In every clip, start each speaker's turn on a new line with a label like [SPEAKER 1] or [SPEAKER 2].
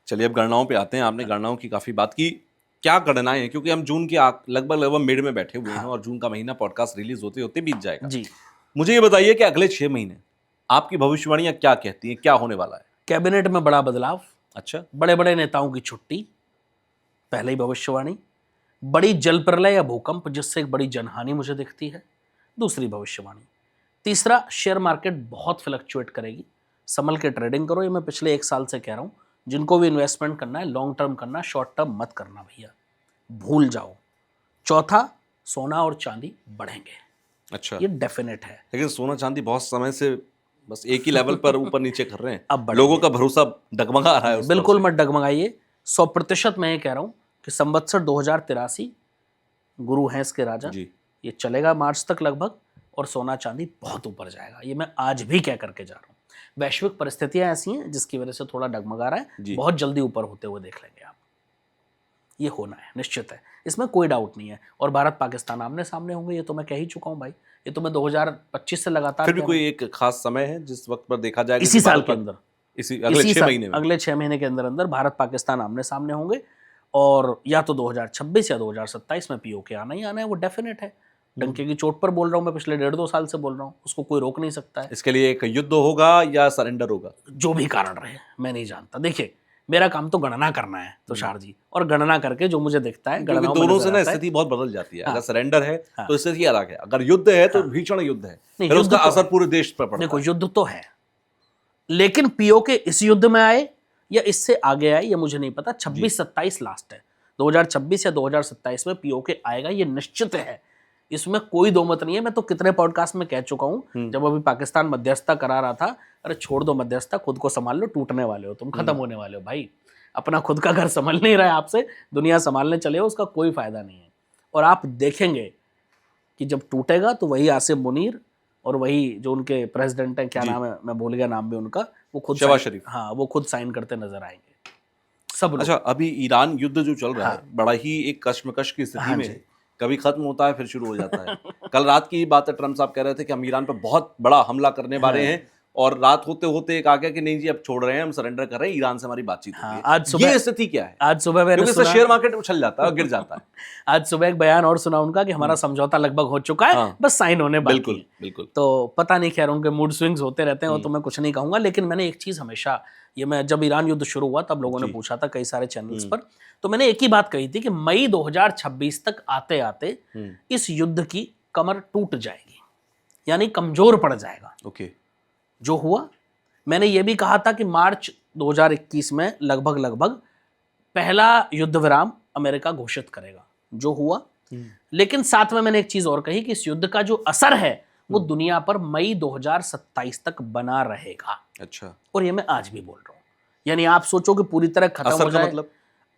[SPEAKER 1] चलिए अब गणनाओं पे आते हैं। आपने गणनाओं की काफी बात की, क्या गणनाएं हैं? क्योंकि हम जून के लगभग मिड में बैठे हुए हैं
[SPEAKER 2] हाँ।
[SPEAKER 1] और जून का महीना पॉडकास्ट रिलीज होते होते बीत जाएगा।
[SPEAKER 2] जी।
[SPEAKER 1] मुझे ये बताइए कि अगले 6 महीने आपकी भविष्यवाणियां क्या कहती हैं, क्या होने वाला है?
[SPEAKER 2] कैबिनेट में बड़ा बदलाव,
[SPEAKER 1] अच्छा।
[SPEAKER 2] बड़े बड़े नेताओं की छुट्टी, पहले ही भविष्यवाणी। बड़ी जल प्रलय या भूकंप जिससे एक बड़ी जनहानि मुझे दिखती है, दूसरी भविष्यवाणी। तीसरा, शेयर मार्केट बहुत फ्लक्चुएट करेगी, संभल के ट्रेडिंग करो। ये मैं पिछले 1 साल से कह रहा हूं, जिनको भी इन्वेस्टमेंट करना है लॉन्ग टर्म करना, शॉर्ट टर्म मत करना भैया, भूल जाओ। चौथा, सोना और चांदी बढ़ेंगे,
[SPEAKER 1] अच्छा,
[SPEAKER 2] ये डेफिनेट है।
[SPEAKER 1] लेकिन सोना चांदी बहुत समय से बस एक ही लेवल पर ऊपर नीचे कर रहे हैं।
[SPEAKER 2] अब बढ़ेंगे।
[SPEAKER 1] लोगों का भरोसा डगमगा रहा है उस पर
[SPEAKER 2] बिल्कुल
[SPEAKER 1] से।
[SPEAKER 2] मत डगमगाइए। 100% मैं ये कह रहा हूं कि संवत्सर 2083, गुरु हैं इसके राजा,
[SPEAKER 1] जी।
[SPEAKER 2] ये चलेगा मार्च तक लगभग, और सोना चांदी बहुत ऊपर जाएगा। ये मैं आज भी कह करके जा रहा हूँ। वैश्विक परिस्थितियां ऐसी हैं जिसकी वजह से थोड़ा डगमगा रहा है,
[SPEAKER 1] जी।
[SPEAKER 2] बहुत जल्दी ऊपर होते हुए देख लेंगे आप। ये होना है, निश्चित है, इसमें कोई डाउट नहीं है। और भारत पाकिस्तान आमने सामने होंगे, ये तो मैं कह ही चुका हूँ भाई। ये तो मैं 2025 से लगातार
[SPEAKER 1] फिर भी
[SPEAKER 2] कह रहा हूं।
[SPEAKER 1] कोई एक खास समय है जिस वक्त पर देखा जाएगा
[SPEAKER 2] इसी
[SPEAKER 1] कि
[SPEAKER 2] साल
[SPEAKER 1] भारत
[SPEAKER 2] के अंदर,
[SPEAKER 1] इसी अगले 6 महीने में?
[SPEAKER 2] अगले 6 महीने के अंदर अंदर भारत पाकिस्तान आमने सामने होंगे। और या तो 2026 या 2027 में पीओके आना ही आना है, वो डेफिनेट है। डंके की चोट पर बोल रहा हूं मैं, पिछले 1.5-2 साल से बोल रहा हूं, उसको कोई रोक नहीं सकता है।
[SPEAKER 1] इसके लिए एक युद्ध होगा या सरेंडर होगा?
[SPEAKER 2] जो भी कारण रहे मैं नहीं जानता। देखिए, मेरा काम तो गणना करना है तुषार जी, और गणना करके जो मुझे दिखता है,
[SPEAKER 1] क्योंकि
[SPEAKER 2] गणनाओं में
[SPEAKER 1] दोनों
[SPEAKER 2] नजर
[SPEAKER 1] से ना
[SPEAKER 2] आता है।
[SPEAKER 1] स्थिति बहुत बदल जाती है।
[SPEAKER 2] हाँ।
[SPEAKER 1] अगर सरेंडर है
[SPEAKER 2] हाँ।
[SPEAKER 1] तो स्थिति अलग है, अगर युद्ध है तो
[SPEAKER 2] हाँ।
[SPEAKER 1] भीषण युद्ध है,
[SPEAKER 2] नहीं,
[SPEAKER 1] फिर
[SPEAKER 2] युद्ध
[SPEAKER 1] उसका
[SPEAKER 2] तो
[SPEAKER 1] असर
[SPEAKER 2] है।
[SPEAKER 1] पूरे देश पर पड़ता
[SPEAKER 2] देखो,
[SPEAKER 1] है।
[SPEAKER 2] युद्ध तो है, लेकिन पीओके इस युद्ध में आए या इससे आगे आए ये मुझे नहीं पता। 26-27 लास्ट है, 2026 या 2027 में पीओके आएगा, ये निश्चित है, इसमें कोई दो मत नहीं है। मैं तो कितने पॉडकास्ट में कह चुका हूं, जब अभी पाकिस्तान मध्यस्थता करा रहा था, अरे छोड़ दो मध्यस्थता, खुद को संभाल लो, टूटने वाले हो तुम, खत्म होने वाले हो भाई। अपना खुद का घर संभल नहीं रहा है आपसे, दुनिया संभालने चले हो, उसका कोई फायदा नहीं है। और आप देखेंगे कि जब टूटेगा तो वही आसिम मुनीर और वही जो उनके प्रेसिडेंट हैं, क्या
[SPEAKER 1] जी।
[SPEAKER 2] नाम है, मैं भूल गया नाम भी उनका, वो खुद
[SPEAKER 1] शहबाज
[SPEAKER 2] साइन,
[SPEAKER 1] शरीफ।
[SPEAKER 2] हाँ, वो खुद साइन करते नजर आएंगे सब लोग।
[SPEAKER 1] अच्छा, अभी ईरान युद्ध जो चल रहा है,
[SPEAKER 2] हाँ।
[SPEAKER 1] बड़ा ही एक कश्मकश की स्थिति
[SPEAKER 2] हाँ
[SPEAKER 1] में
[SPEAKER 2] जी।
[SPEAKER 1] है। कभी खत्म होता है फिर शुरू हो जाता है। कल रात की बात है, ट्रम्प साहब कह रहे थे कि हम ईरान पर बहुत बड़ा हमला करने वाले हैं, और रात होते होते एक आ गया कि नहीं जी अब छोड़ रहे हैं, हम सरेंडर कर रहे हैं, ईरान से हमारी बातचीत हो
[SPEAKER 2] हाँ,
[SPEAKER 1] गई है।
[SPEAKER 2] आज सुबह,
[SPEAKER 1] ये स्थिति क्या है?
[SPEAKER 2] आज सुबह मैंने
[SPEAKER 1] क्योंकि इससे
[SPEAKER 2] सुना,
[SPEAKER 1] शेयर मार्केट उछल जाता है और गिर जाता है।
[SPEAKER 2] आज सुबह एक बयान और सुना उनका कि हमारा समझौता लगभग हो चुका है,
[SPEAKER 1] हाँ,
[SPEAKER 2] बस साइन होने बाकी
[SPEAKER 1] बिल्कुल
[SPEAKER 2] है।
[SPEAKER 1] बिल्कुल।
[SPEAKER 2] तो पता नहीं, खैर उनके मूड स्विंग्स होते रहते हैं, वो तो मैं कुछ नहीं कहूंगा। लेकिन मैंने एक चीज हमेशा, ये मैं जब ईरान युद्ध शुरू हुआ तब लोगों ने
[SPEAKER 1] जी।
[SPEAKER 2] पूछा था कई सारे चैनल्स पर, तो मैंने एक ही बात कही थी कि मई 2026 तक आते आते इस युद्ध की कमर टूट जाएगी, यानी कमजोर पड़ जाएगा।
[SPEAKER 1] ओके।
[SPEAKER 2] जो हुआ, मैंने ये भी कहा था कि मार्च 2021 में लगभग पहला युद्ध विराम अमेरिका घोषित करेगा, जो हुआ। लेकिन साथ में मैंने एक चीज और कही कि इस युद्ध का जो असर है वो दुनिया पर मई 2027 तक बना रहेगा।
[SPEAKER 1] अच्छा।
[SPEAKER 2] और ये मैं आज भी बोल रहा हूं, यानी आप सोचो कि पूरी तरह खत्म
[SPEAKER 1] असर
[SPEAKER 2] हो
[SPEAKER 1] का
[SPEAKER 2] जाए।
[SPEAKER 1] मतलब?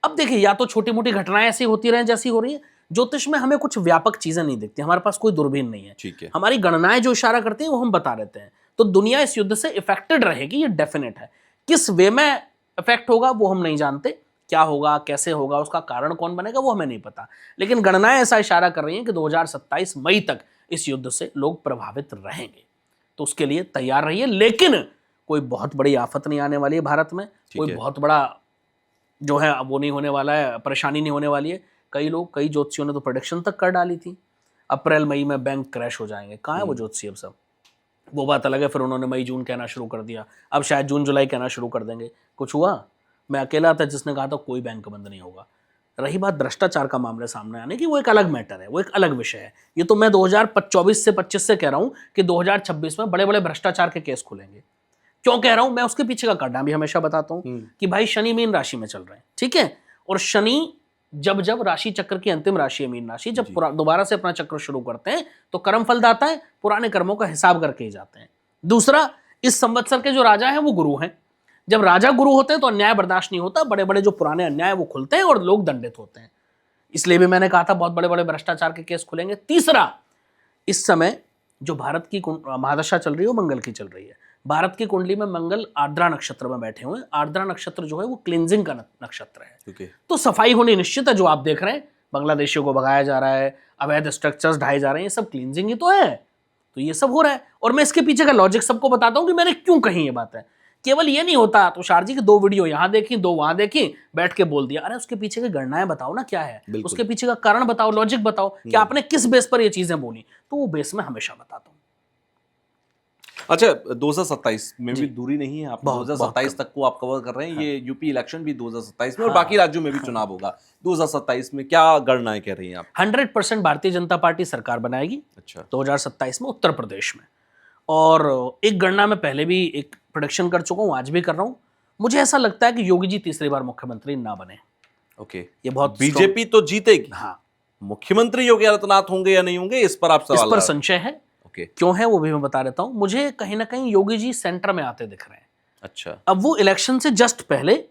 [SPEAKER 2] अब देखिए, या तो छोटी मोटी घटनाएं ऐसी होती रहें जैसी हो रही है। ज्योतिष में हमें कुछ व्यापक चीजें नहीं दिखती, हमारे पास कोई दूरबीन नहीं है।
[SPEAKER 1] ठीक है।
[SPEAKER 2] हमारी गणनाएं जो इशारा करती हैं वो हम बता देते हैं। तो दुनिया इस युद्ध से इफेक्टेड रहेगी, ये डेफिनेट है। किस वे में इफेक्ट होगा वो हम नहीं जानते, क्या होगा, कैसे होगा, उसका कारण कौन बनेगा वो हमें नहीं पता। लेकिन गणनाएं ऐसा इशारा कर रही हैं कि 2027 मई तक इस युद्ध से लोग प्रभावित रहेंगे। तो उसके लिए तैयार रहिए। लेकिन कोई बहुत बड़ी आफत नहीं आने वाली है भारत में, कोई बहुत बड़ा जो है वो नहीं होने वाला है, परेशानी नहीं होने वाली है। कई लोग, कई ज्योतिषियों ने तो प्रेडिक्शन तक कर डाली थी, अप्रैल मई में बैंक क्रैश हो जाएंगे। कहाँ है वो ज्योतिषी अब सब? वो बात अलग है, फिर उन्होंने मई जून कहना शुरू कर दिया, अब शायद जून जुलाई कहना शुरू कर देंगे। कुछ हुआ? मैं अकेला था जिसने कहा था कोई बैंक बंद नहीं होगा। रही बात भ्रष्टाचार का मामले सामने आने की, वो एक अलग मैटर है, वो एक अलग विषय है। ये तो मैं 2024 से 25 से कह रहा हूं कि 2026 में बड़े बड़े भ्रष्टाचार के केस खुलेंगे। क्यों कह रहा हूं? मैं उसके पीछे का कारण भी हमेशा बताता हूं कि भाई शनि मीन राशि में चल रहे हैं, ठीक है, और शनि जब जब राशि चक्र की अंतिम राशि है मीन राशि, जब दोबारा से अपना चक्र शुरू करते हैं तो कर्म फल दाता है, पुराने कर्मों का हिसाब करके ही जाते हैं। दूसरा, इस संवत्सर के जो राजा हैं वो गुरु हैं। जब राजा गुरु होते हैं तो अन्याय बर्दाश्त नहीं होता, बड़े बड़े जो पुराने अन्याय वो खुलते हैं और लोग दंडित होते हैं। इसलिए भी मैंने कहा था बहुत बड़े बड़े भ्रष्टाचार के केस खुलेंगे। तीसरा, इस समय जो भारत की महादशा चल रही है वो मंगल की चल रही है। भारत की कुंडली में मंगल आर्द्रा नक्षत्र में बैठे हुए हैं। आर्द्रा नक्षत्र जो है वो क्लींजिंग का नक्षत्र है। तो सफाई होनी निश्चित है। जो आप देख रहे हैं, बांग्लादेशियों को भगाया जा रहा है, अवैध स्ट्रक्चर्स ढाए जा रहे हैं, ये सब क्लींजिंग ही तो है। तो ये सब हो रहा है। और मैं इसके पीछे का लॉजिक सबको बताता हूं कि मैंने क्यों कही ये बात है केवल ये नहीं होता तुषार जी कि 2 वीडियो यहाँ देखी 2 वहां देखी, बैठ के बोल दिया। अरे उसके पीछे की गणनाएं बताओ ना, क्या है
[SPEAKER 1] बिल्कुल।
[SPEAKER 2] उसके पीछे का कारण बताओ, लॉजिक बताओ कि आपने किस बेस पर ये चीजें बोली। तो वो बेस में हमेशा बताता हूँ।
[SPEAKER 1] अच्छा, 2027 में भी दूरी नहीं है, आप
[SPEAKER 2] बहुत
[SPEAKER 1] 2027 तक को आप कवर कर रहे हैं। ये यूपी इलेक्शन भी 2027 में और
[SPEAKER 2] हाँ।
[SPEAKER 1] बाकी राज्यों में भी चुनाव होगा 2027 में, क्या गणनाएं कह रही हैं आप?
[SPEAKER 2] 100% भारतीय जनता पार्टी सरकार बनाएगी
[SPEAKER 1] अच्छा,
[SPEAKER 2] 2027 में उत्तर प्रदेश में। और एक गणना में पहले भी एक प्रोडिक्शन कर चुका हूँ, आज भी कर रहा हूँ। मुझे ऐसा लगता है कि योगी जी तीसरी बार मुख्यमंत्री ना बने।
[SPEAKER 1] ओके,
[SPEAKER 2] ये बहुत
[SPEAKER 1] बीजेपी तो जीतेगी,
[SPEAKER 2] हाँ,
[SPEAKER 1] मुख्यमंत्री योगी आदित्यनाथ होंगे या नहीं होंगे, इस पर आप
[SPEAKER 2] इस
[SPEAKER 1] सवाल
[SPEAKER 2] पर
[SPEAKER 1] लगा रहे
[SPEAKER 2] संशय है।
[SPEAKER 1] हैं। ओके,
[SPEAKER 2] क्यों है वो भी मैं बता देता हूँ। मुझे कहीं ना कहीं योगी जी सेंटर में आते दिख रहे हैं।
[SPEAKER 1] अच्छा,
[SPEAKER 2] अब वो इलेक्शन से जस्ट पहले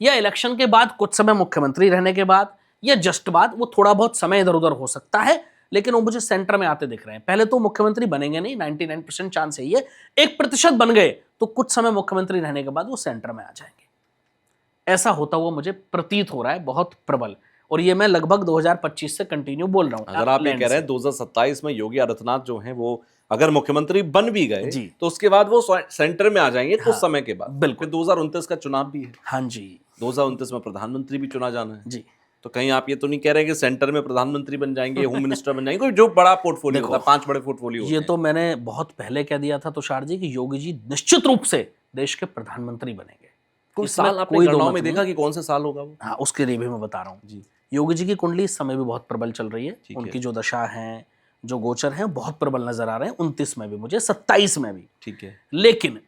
[SPEAKER 2] या इलेक्शन के बाद कुछ समय मुख्यमंत्री रहने के बाद या जस्ट बाद, वो थोड़ा बहुत समय इधर उधर हो सकता है, लेकिन वो मुझे सेंटर में आते दिख रहे हैं। पहले तो मुख्यमंत्री बनेंगे नहीं, 99% चांस है ये। 1% बन गए तो कुछ समय मुख्यमंत्री रहने के बाद वो सेंटर में आ जाएंगे। ऐसा होता हुआ मुझे प्रतीत हो रहा है, बहुत प्रबल। और ये मैं लगभग 2025 से कंटिन्यू बोल रहा हूं।
[SPEAKER 1] अगर आप ये कह रहे हैं 2027 में योगी आदित्यनाथ जो हैं वो अगर मुख्यमंत्री बन भी गए
[SPEAKER 2] जी।
[SPEAKER 1] तो उसके बाद वो सेंटर में आ जाएंगे कुछ
[SPEAKER 2] हाँ,
[SPEAKER 1] समय के बाद।
[SPEAKER 2] बिल्कुल।
[SPEAKER 1] फिर 2029 का चुनाव भी है,
[SPEAKER 2] हाँ जी
[SPEAKER 1] 2029 में प्रधानमंत्री भी चुना जाना है।
[SPEAKER 2] जी।
[SPEAKER 1] तो कहीं आप ये तो नहीं कह रहे कि सेंटर में प्रधानमंत्री बन जाएंगे, होम मिनिस्टर बन जाएंगे, कोई जो बड़ा पोर्टफोलियो होता है, 5 बड़े पोर्टफोलियो
[SPEAKER 2] ये
[SPEAKER 1] होते
[SPEAKER 2] तो मैंने बहुत पहले कह दिया था तुषार जी कि योगी जी निश्चित रूप से देश के प्रधानमंत्री बनेंगे।
[SPEAKER 1] कोई
[SPEAKER 2] इसमें
[SPEAKER 1] साल आपने
[SPEAKER 2] कोई
[SPEAKER 1] गणनाओं
[SPEAKER 2] दो
[SPEAKER 1] में
[SPEAKER 2] मत
[SPEAKER 1] देखा कि कौन सा साल होगा वो?
[SPEAKER 2] हाँ, उसके लिए भी मैं बता रहा हूँ
[SPEAKER 1] जी,
[SPEAKER 2] योगी जी की कुंडली इस समय भी बहुत प्रबल चल रही है।
[SPEAKER 1] ठीक
[SPEAKER 2] उनकी
[SPEAKER 1] है,
[SPEAKER 2] जो दशा है, जो गोचर हैं, बहुत प्रबल नजर आ रहे हैं। 29 में भी मुझे, 27 में भी।
[SPEAKER 1] ठीक है,
[SPEAKER 2] लेकिन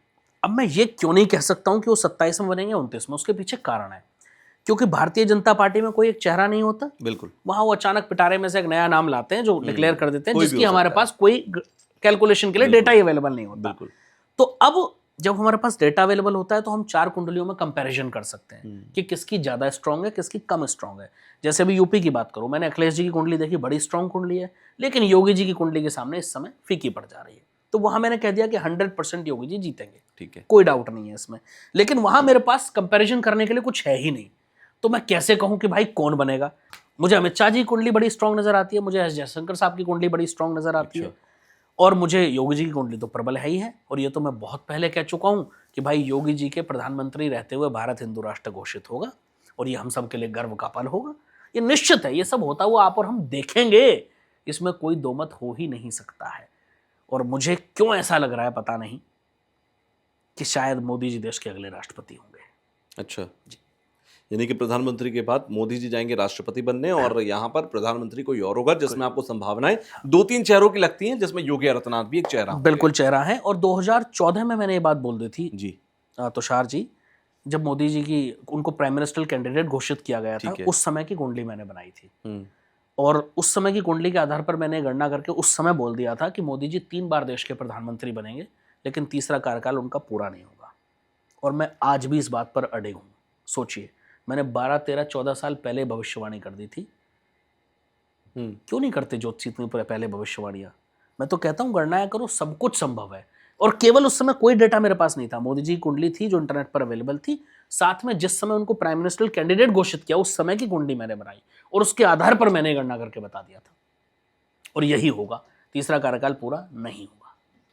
[SPEAKER 2] अब मैं ये क्यों नहीं कह सकता हूं कि वो 27 में बनेंगे 29 में, उसके पीछे कारण है। क्योंकि भारतीय जनता पार्टी में कोई एक चेहरा नहीं होता।
[SPEAKER 1] बिल्कुल,
[SPEAKER 2] वहां वो अचानक पिटारे में से एक नया नाम लाते हैं जो डिक्लेयर कर देते हैं,
[SPEAKER 1] कोई भी
[SPEAKER 2] जिसकी
[SPEAKER 1] हो
[SPEAKER 2] हमारे
[SPEAKER 1] सकता है।
[SPEAKER 2] पास कोई कैलकुलेशन के लिए
[SPEAKER 1] बिल्कुल।
[SPEAKER 2] डेटा ही अवेलेबल नहीं होता।
[SPEAKER 1] बिल्कुल,
[SPEAKER 2] तो अब जब हमारे पास डेटा अवेलेबल होता है तो हम 4 कुंडलियों में कंपैरिजन कर सकते हैं कि किसकी ज्यादा स्ट्रांग है, किसकी कम स्ट्रांग है। जैसे अभी यूपी की बात करूं, मैंने अखिलेश जी की कुंडली देखी, बड़ी स्ट्रांग कुंडली है, लेकिन योगी जी की कुंडली के सामने इस समय फीकी पड़ जा रही है। तो वहां मैंने कह दिया कि 100% योगी जी जीतेंगे,
[SPEAKER 1] ठीक है,
[SPEAKER 2] कोई डाउट नहीं है इसमें। लेकिन वहां मेरे पास कंपैरिजन करने के लिए कुछ है ही नहीं। तो मैं कैसे कहूं कि भाई कौन बनेगा। मुझे अमित शाह जी की कुंडली बड़ी स्ट्रांग नजर आती है, मुझे एस जयशंकर साहब की कुंडली बड़ी स्ट्रांग नजर आती है, और मुझे योगी जी की कुंडली तो प्रबल है ही है। और ये तो मैं बहुत पहले कह चुका हूं कि भाई योगी जी के प्रधानमंत्री रहते हुए भारत हिंदू राष्ट्र घोषित होगा और ये हम सब के लिए गर्व का पल होगा। ये निश्चित है, ये सब होता हुआ आप और हम देखेंगे, इसमें कोई दो मत हो ही नहीं सकता है। और मुझे क्यों ऐसा लग रहा है पता नहीं कि शायद मोदी जी देश के अगले राष्ट्रपति होंगे।
[SPEAKER 1] अच्छा जी, यानी कि प्रधानमंत्री के बाद मोदी जी जाएंगे राष्ट्रपति बनने और यहाँ पर प्रधानमंत्री कोई और होगा, जिसमें आपको संभावनाएं 2-3 चेहरों की लगती हैं, जिसमें योगी आदित्यनाथ भी एक चेहरा होंगे।
[SPEAKER 2] बिल्कुल चेहरा है। और 2014 में मैंने ये बात बोल दी थी
[SPEAKER 1] जी,
[SPEAKER 2] तुषार जी, जब मोदी जी की उनको प्राइम मिनिस्टर कैंडिडेट घोषित किया गया था,
[SPEAKER 1] ठीक है।
[SPEAKER 2] उस समय की कुंडली मैंने बनाई थी। और उस समय की कुंडली के आधार पर मैंने गणना करके उस समय बोल दिया था कि मोदी जी 3 बार देश के प्रधानमंत्री बनेंगे, लेकिन तीसरा कार्यकाल उनका पूरा नहीं होगा। और मैं आज भी इस बात पर अड़े हूं। सोचिए, मैंने 12, 13, 14 साल पहले भविष्यवाणी कर दी थी। क्यों नहीं करते ज्योतिषी इतनी पहले भविष्यवाणियां? मैं तो कहता हूं गणनाएं करो, सब कुछ संभव है। और केवल उस समय कोई डेटा मेरे पास नहीं था, मोदी जी की कुंडली थी जो इंटरनेट पर अवेलेबल थी, साथ में जिस समय उनको प्राइम मिनिस्टर कैंडिडेट घोषित किया उस समय की कुंडली मैंने बनाई और उसके आधार पर मैंने गणना करके बता दिया था। और यही होगा, तीसरा कार्यकाल पूरा नहीं होगा।